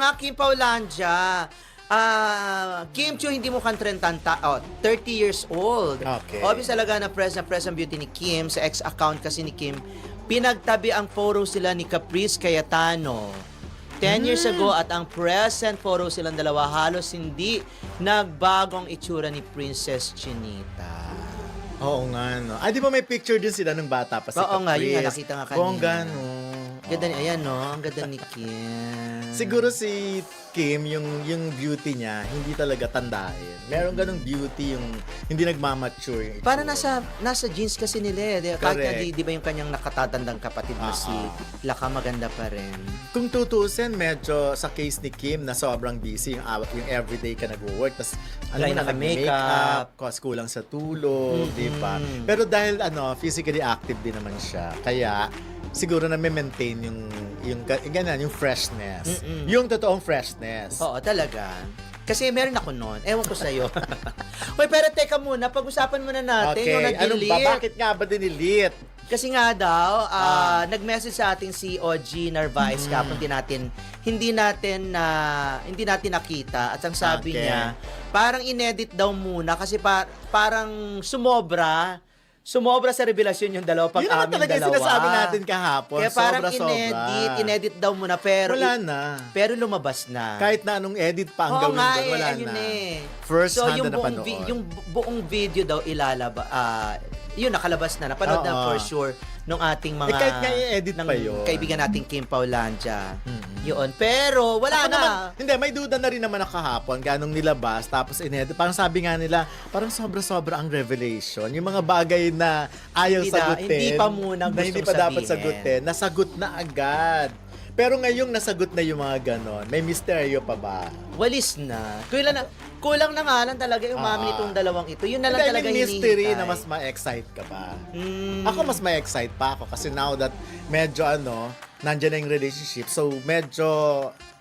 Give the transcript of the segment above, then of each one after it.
nga, Kim Paulandia. Kim Chiu, hindi mo kan 30 years old. Okay. Obvious talaga na present beauty ni Kim. Sa ex-account kasi ni Kim, pinagtabi ang photo sila ni Caprice Cayetano 10 years ago at ang present photo silang dalawa halos hindi nagbagong itsura ni Princess Chinita. Oo nga, no. Di ba may picture din sila nung bata pa si Oo nga, yun nga, Caprice? nakita nga kanina. Bongga, no. Ganda ni, ayan no, ang ganda ni Kim. Siguro si Kim, yung beauty niya, hindi talaga tandahin. Meron ganong beauty, yung hindi nagmamature. Yung Para itsura. nasa jeans kasi nila eh. Kahit na Correct. di ba yung kanyang nakatatandang kapatid na si Laka, maganda pa rin. Kung tutusin, medyo sa case ni Kim na sobrang busy, yung everyday ka nag-work, tapos Wala na nag-makeup, kulang sa tulog, di ba? Pero dahil physically active din naman siya, kaya siguro na may maintain yung ganyan, yung freshness. Yung totoong freshness. Oo, talaga. Kasi meron ako noon. Ewan ko sa'yo. Hoy, pero teka muna, pag-usapan muna natin yung Okay, anong nag-delete. bakit nga ba dinilit? Kasi nga daw, nag-message sa ating si OG Narvaez kapon hindi natin nakita at ang sabi Okay. niya, parang inedit daw muna kasi parang sumobra sa revelasyon yung dalawa pag Yun naman amin talaga yung dalawa. sinasabi natin kahapon. Kaya parang Sobra-sobra. inedit daw muna pero Wala na. pero lumabas na. Kahit na anong edit pa ang Oo gawin nga, doon, wala ayun na. eh. First So hand yung na napanood. yung buong video daw yun nakalabas na. Napanood na for sure nung ating mga kahit nga i-edit ng pa yun. kaibigan nating Kim Paulandia. Yun. Pero wala Ako na. naman, hindi, may duda na rin naman ako kahapon, ganong nilabas, tapos inedit. Parang sabi nga nila, parang sobra-sobra ang revelation. Yung mga bagay na ayaw Hindi na, sagutin. hindi pa muna na hindi gustong pa dapat sabihin. sagutin. Nasagot na agad. Pero ngayong nasagot na yung mga ganon, may misteryo pa ba? Walis na. Kulang na nga lang talaga yung mami nitong dalawang ito. Yun na lang Hindi, talaga may mystery hinihintay. na mas ma-excite ka ba? Mm. Ako mas ma-excite pa ako kasi now that medyo nandiyan na yung relationship, so medyo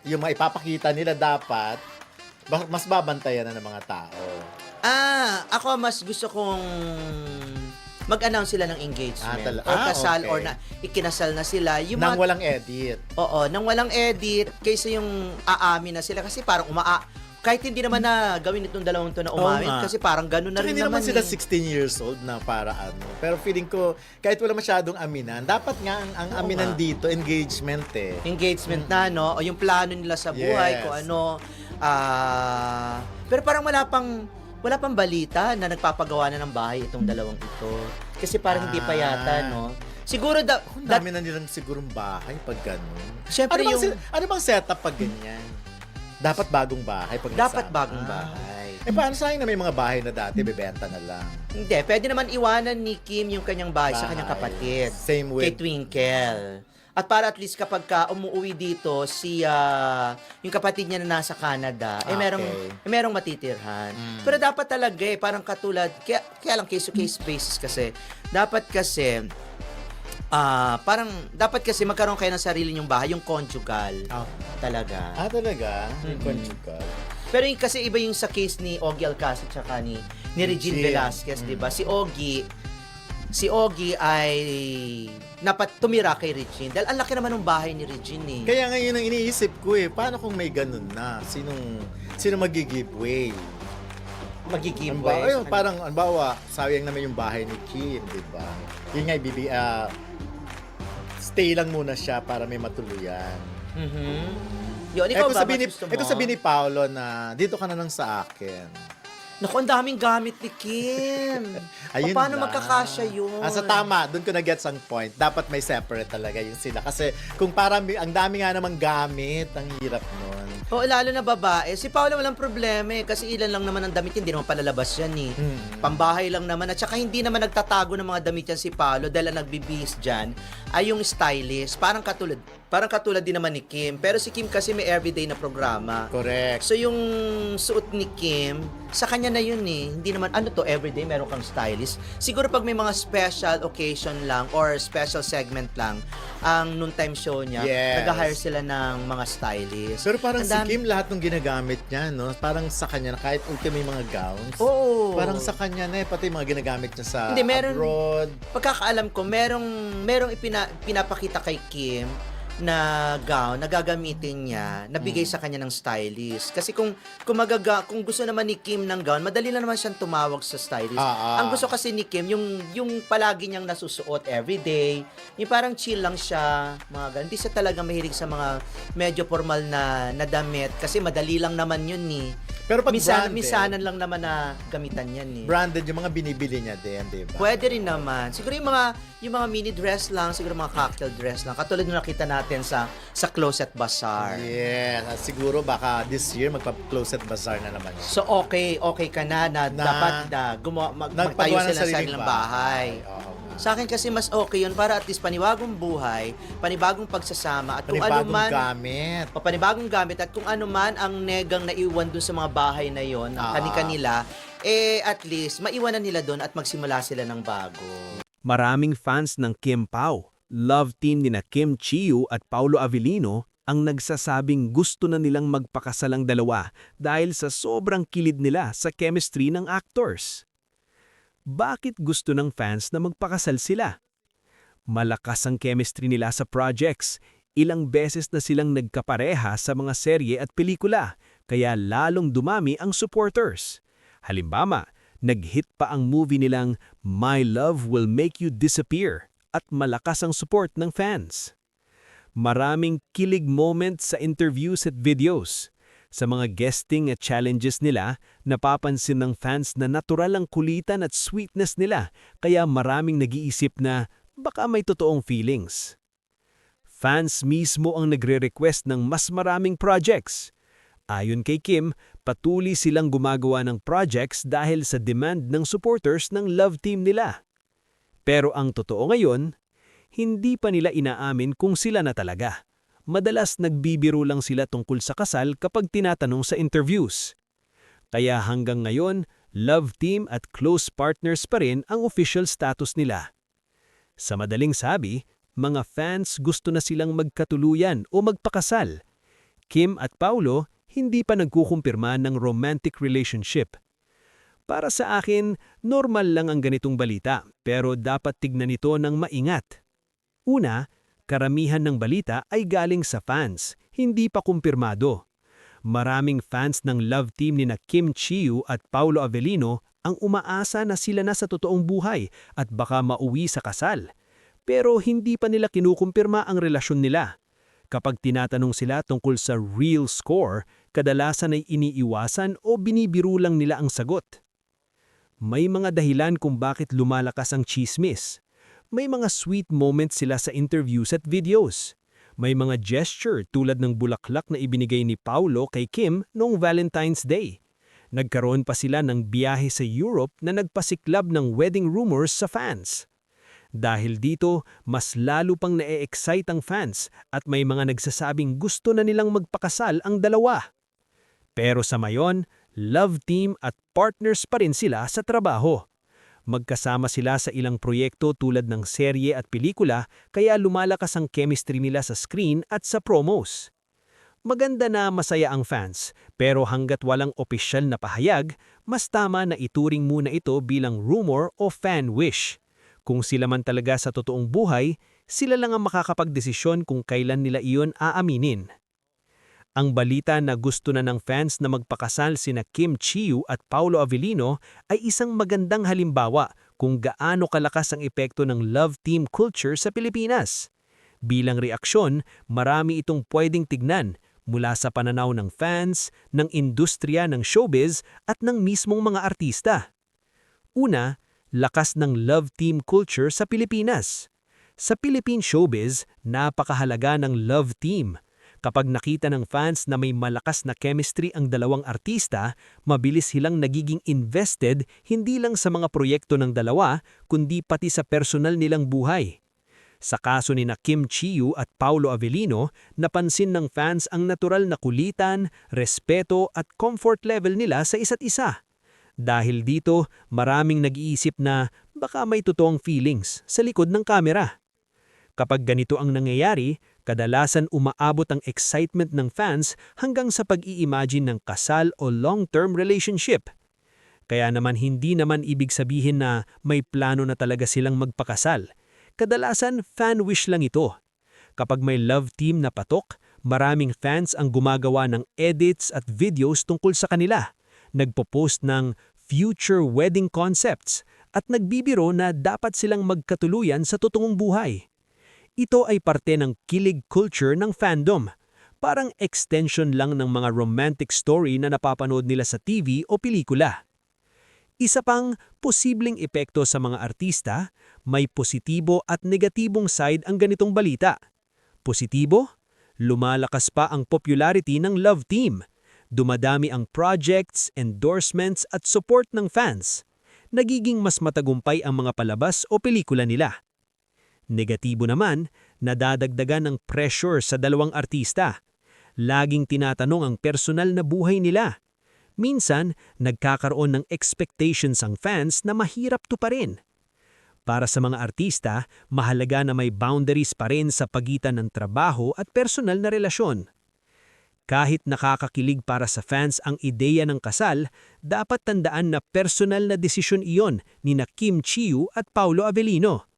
yung maipapakita nila dapat mas babantayan na ng mga tao. Ako mas gusto kong mag-announce sila ng engagement or kasal okay. or na ikinasal na sila. Yung Nang mga- walang edit. Oo, nang walang edit kaysa yung aamin na sila kasi parang kahit hindi naman na gawin itong dalawang to na umamin nga. kasi parang gano'n na Tsaka rin hindi naman naman sila eh. 16 years old na para Pero feeling ko, kahit wala masyadong aminan, dapat nga ang Oo aminan nga. dito, engagement eh. Engagement na, no? O yung plano nila sa buhay, Yes. kung ano. Pero parang wala pang balita na nagpapagawa na ng bahay itong dalawang ito. Kasi parang hindi pa yata, no? Siguro Ang dami na nilang sigurong bahay pag gano'n. Siyempre ano bang setup pag ganyan? Dapat bagong bahay pag dapat nagsama. bagong bahay. Paano sayang na may mga bahay na dati, bebenta na lang? Hindi, pwede naman iwanan ni Kim yung kanyang bahay sa kanyang kapatid. Same Kay with... Twinkle. At para at least kapag umuwi dito yung kapatid niya na nasa Canada, merong matitirhan. Pero dapat talaga parang katulad, kaya lang case to case basis kasi, dapat kasi magkaroon kayo ng sarili nyong bahay, yung conjugal. Talaga. Talaga? Yung conjugal. Pero kasi iba yung sa case ni Ogie Alcacid tsaka ni Regine Velasquez, di ba? Si Ogie ay tumira kay Regine. Dahil ang laki naman ng bahay ni Regine eh. Kaya ngayon ang iniisip ko paano kung may ganun na? Sino mag-giveaway? Mag-giveaway. Parang, anbawa, sayang naman yung bahay ni Kim, di ba? Yun nga, stay lang muna siya para may matuluyan. Yun, ikaw ba? Gusto mo? Ito sabi ni Paolo na dito ka na lang sa akin. Naku, ang daming gamit ni Kim. Ayun Paano lang. magkakasya yun? Sa tama, doon ko na-gets ang point. Dapat may separate talaga yung sila. Kasi kung parang ang dami nga namang gamit, ang hirap nun. Oo, lalo na babae. Si Paolo walang problema eh. Kasi ilan lang naman ang damit yan. Hindi naman palalabas yan eh. Pambahay lang naman. At saka hindi naman nagtatago ng mga damit yan si Paolo dahil ang nagbibihis dyan ay yung stylist. Parang katulad din naman ni Kim. Pero si Kim kasi may everyday na programa. Correct. So yung suot ni Kim, sa kanya na yun eh. Hindi naman, everyday meron kang stylist. Siguro pag may mga special occasion lang or special segment lang, ang noontime show niya, Yes. nag-hire sila ng mga stylist. Pero parang Ang si dami- Kim, lahat ng ginagamit niya, no? Parang sa kanya, kahit ultimo yung mga gowns. Oo. Parang sa kanya na pati yung mga ginagamit niya sa Hindi, meron- abroad. Pagkakaalam ko, merong pinapakita kay Kim na gown na gagamitin niya, nabigay sa kanya ng stylist. Kasi kung gusto naman ni Kim ng gown, madali lang naman siyang tumawag sa stylist. Ang gusto kasi ni Kim, yung palagi niyang nasusuot everyday, yung parang chill lang siya, mga ganun. Hindi siya talaga mahilig sa mga medyo formal na damit kasi madali lang naman yun ni. Pero pag branded, misanan lang naman na gamitan yan ni. Branded yung mga binibili niya din, di ba? Pwede rin naman. Siguro yung mga mini dress lang, siguro mga cocktail dress lang. Katulad nung nakita natin sa Closet Bazaar. Yeah, at siguro baka this year magpa-closet bazaar na naman yun. So okay ka na dapat na magtayo Nagpagawa ng sila sa sariling sariling bahay. Oo. Sa akin kasi mas okay yun para at least panibagong buhay, panibagong pagsasama at kung ano Panibagong man gamit. panibagong gamit at kung ano man ang negang naiwan dun sa mga bahay na yon, kani-kanila, at least maiwanan nila dun at magsimula sila ng bago. Maraming fans ng Kim Pao, love team ni na Kim Chiu at Paulo Avellino, ang nagsasabing gusto na nilang magpakasal ang dalawa dahil sa sobrang kilid nila sa chemistry ng actors. Bakit gusto ng fans na magpakasal sila? Malakas ang chemistry nila sa projects. Ilang beses na silang nagkapareha sa mga serye at pelikula, kaya lalong dumami ang supporters. Halimbawa, nag-hit pa ang movie nilang My Love Will Make You Disappear at malakas ang support ng fans. Maraming kilig moments sa interviews at videos. Sa mga guesting at challenges nila, napapansin ng fans na natural ang kulitan at sweetness nila, kaya maraming nag-iisip na baka may totoong feelings. Fans mismo ang nagre-request ng mas maraming projects. Ayon kay Kim, patuloy silang gumagawa ng projects dahil sa demand ng supporters ng love team nila. Pero ang totoo ngayon, hindi pa nila inaamin kung sila na talaga. Madalas nagbibiro lang sila tungkol sa kasal kapag tinatanong sa interviews. Kaya hanggang ngayon, love team at close partners pa rin ang official status nila. Sa madaling sabi, mga fans gusto na silang magkatuluyan o magpakasal. Kim at Paulo hindi pa nagkukumpirma ng romantic relationship. Para sa akin, normal lang ang ganitong balita pero dapat tignan ito ng maingat. Una, karamihan ng balita ay galing sa fans, hindi pa kumpirmado. Maraming fans ng love team ni na Kim Chiu at Paulo Avellino ang umaasa na sila na sa totoong buhay at baka mauwi sa kasal. Pero hindi pa nila kinukumpirma ang relasyon nila. Kapag tinatanong sila tungkol sa real score, kadalasan ay iniiwasan o binibiro lang nila ang sagot. May mga dahilan kung bakit lumalakas ang chismis. May mga sweet moments sila sa interviews at videos. May mga gesture tulad ng bulaklak na ibinigay ni Paulo kay Kim noong Valentine's Day. Nagkaroon pa sila ng biyahe sa Europe na nagpasiklab ng wedding rumors sa fans. Dahil dito, mas lalo pang na-excite ang fans at may mga nagsasabing gusto na nilang magpakasal ang dalawa. Pero sa mayon, love team at partners pa rin sila sa trabaho. Magkasama sila sa ilang proyekto tulad ng serye at pelikula kaya lumalakas ang chemistry nila sa screen at sa promos. Maganda na masaya ang fans, pero hanggat walang opisyal na pahayag, mas tama na ituring muna ito bilang rumor o fan wish. Kung sila man talaga sa totoong buhay, sila lang ang makakapagdesisyon kung kailan nila iyon aaminin. Ang balita na gusto na ng fans na magpakasal sina Kim Chiu at Paulo Avellino ay isang magandang halimbawa kung gaano kalakas ang epekto ng love team culture sa Pilipinas. Bilang reaksyon, marami itong pwedeng tignan mula sa pananaw ng fans, ng industriya ng showbiz at ng mismong mga artista. Una, lakas ng love team culture sa Pilipinas. Sa Philippine showbiz, napakahalaga ng love team. Kapag nakita ng fans na may malakas na chemistry ang dalawang artista, mabilis silang nagiging invested hindi lang sa mga proyekto ng dalawa, kundi pati sa personal nilang buhay. Sa kaso ni na Kim Chiu at Paulo Avellino, napansin ng fans ang natural na kulitan, respeto at comfort level nila sa isa't isa. Dahil dito, maraming nag-iisip na baka may totoong feelings sa likod ng kamera. Kapag ganito ang nangyayari, kadalasan umaabot ang excitement ng fans hanggang sa pag-i-imagine ng kasal o long-term relationship. Kaya naman hindi naman ibig sabihin na may plano na talaga silang magpakasal. Kadalasan fan wish lang ito. Kapag may love team na patok, maraming fans ang gumagawa ng edits at videos tungkol sa kanila. Nagpo-post ng future wedding concepts at nagbibiro na dapat silang magkatuluyan sa totoong buhay. Ito ay parte ng kilig culture ng fandom. Parang extension lang ng mga romantic story na napapanood nila sa TV o pelikula. Isa pang posibleng epekto sa mga artista, may positibo at negatibong side ang ganitong balita. Positibo? Lumalakas pa ang popularity ng love team. Dumadami ang projects, endorsements at support ng fans. Nagiging mas matagumpay ang mga palabas o pelikula nila. Negatibo naman, nadadagdagan ng pressure sa dalawang artista. Laging tinatanong ang personal na buhay nila. Minsan, nagkakaroon ng expectations ang fans na mahirap tuparin. Para sa mga artista, mahalaga na may boundaries pa rin sa pagitan ng trabaho at personal na relasyon. Kahit nakakakilig para sa fans ang ideya ng kasal, dapat tandaan na personal na desisyon iyon ni Kim Chiu at Paolo Avellino.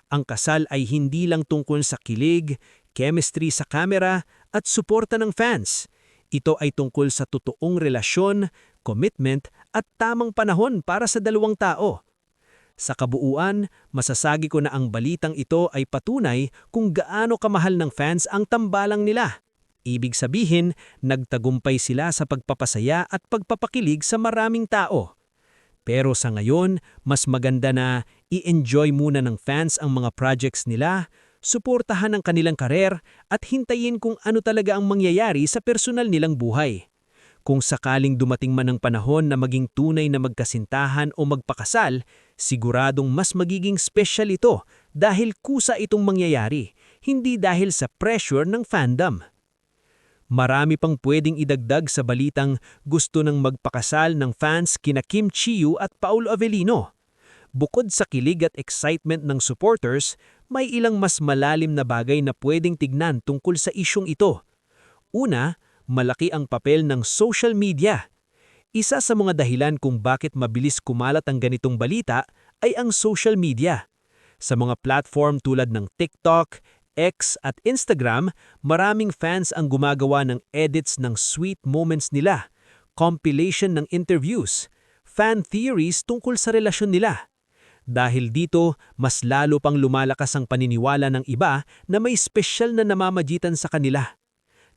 Ang kasal ay hindi lang tungkol sa kilig, chemistry sa kamera at suporta ng fans. Ito ay tungkol sa totoong relasyon, commitment at tamang panahon para sa dalawang tao. Sa kabuuan, masasagi ko na ang balitang ito ay patunay kung gaano kamahal ng fans ang tambalang nila. Ibig sabihin, nagtagumpay sila sa pagpapasaya at pagpapakilig sa maraming tao. Pero sa ngayon, mas maganda na i-enjoy muna ng fans ang mga projects nila, suportahan ang kanilang karer at hintayin kung ano talaga ang mangyayari sa personal nilang buhay. Kung sakaling dumating man ang panahon na maging tunay na magkasintahan o magpakasal, siguradong mas magiging special ito dahil kusa itong mangyayari, hindi dahil sa pressure ng fandom. Marami pang pwedeng idagdag sa balitang gusto ng magpakasal ng fans kina Kim Chiu at Paolo Avellino. Bukod sa kilig at excitement ng supporters, may ilang mas malalim na bagay na pwedeng tignan tungkol sa isyong ito. Una, malaki ang papel ng social media. Isa sa mga dahilan kung bakit mabilis kumalat ang ganitong balita ay ang social media. Sa mga platform tulad ng TikTok, X at Instagram, maraming fans ang gumagawa ng edits ng sweet moments nila, compilation ng interviews, fan theories tungkol sa relasyon nila. Dahil dito, mas lalo pang lumalakas ang paniniwala ng iba na may espesyal na namamagitan sa kanila.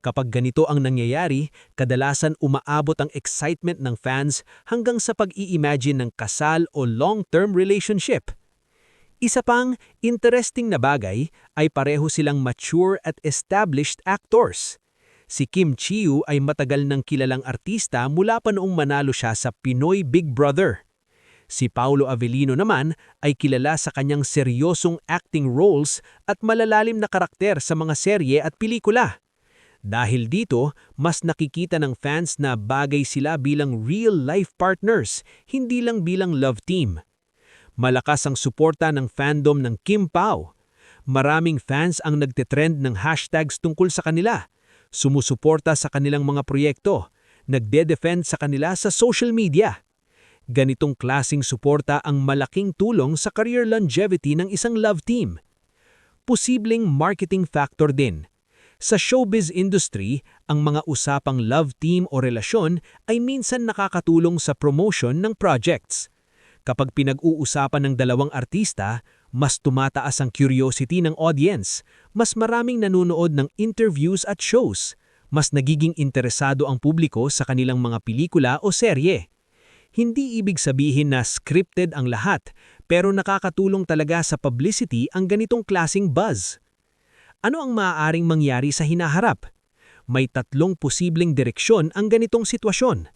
Kapag ganito ang nangyayari, kadalasan umaabot ang excitement ng fans hanggang sa pag-i-imagine ng kasal o long-term relationship. Isa pang interesting na bagay ay pareho silang mature at established actors. Si Kim Chiu ay matagal nang kilalang artista mula pa noong manalo siya sa Pinoy Big Brother. Si Paolo Avellino naman ay kilala sa kanyang seryosong acting roles at malalalim na karakter sa mga serye at pelikula. Dahil dito, mas nakikita ng fans na bagay sila bilang real-life partners, hindi lang bilang love team. Malakas ang suporta ng fandom ng Kim Pao. Maraming fans ang nagtetrend ng hashtags tungkol sa kanila, sumusuporta sa kanilang mga proyekto, nagde-defend sa kanila sa social media. Ganitong klasing suporta ang malaking tulong sa career longevity ng isang love team. Posibleng marketing factor din. Sa showbiz industry, ang mga usapang love team o relasyon ay minsan nakakatulong sa promotion ng projects. Kapag pinag-uusapan ng dalawang artista, mas tumataas ang curiosity ng audience, mas maraming nanonood ng interviews at shows, mas nagiging interesado ang publiko sa kanilang mga pelikula o serye. Hindi ibig sabihin na scripted ang lahat, pero nakakatulong talaga sa publicity ang ganitong klasing buzz. Ano ang maaaring mangyari sa hinaharap? May tatlong posibleng direksyon ang ganitong sitwasyon.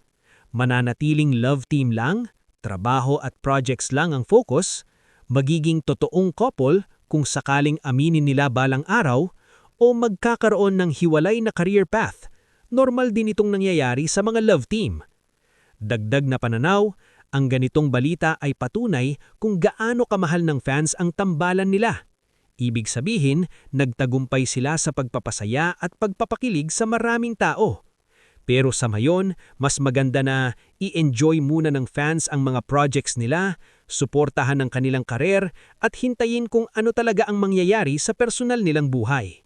Mananatiling love team lang, trabaho at projects lang ang focus, magiging totoong couple kung sakaling aminin nila balang araw, o magkakaroon ng hiwalay na career path. Normal din itong nangyayari sa mga love team. Dagdag na pananaw, ang ganitong balita ay patunay kung gaano kamahal ng fans ang tambalan nila. Ibig sabihin, nagtagumpay sila sa pagpapasaya at pagpapakilig sa maraming tao. Pero sa ngayon, mas maganda na i-enjoy muna ng fans ang mga projects nila, suportahan ang kanilang karer at hintayin kung ano talaga ang mangyayari sa personal nilang buhay.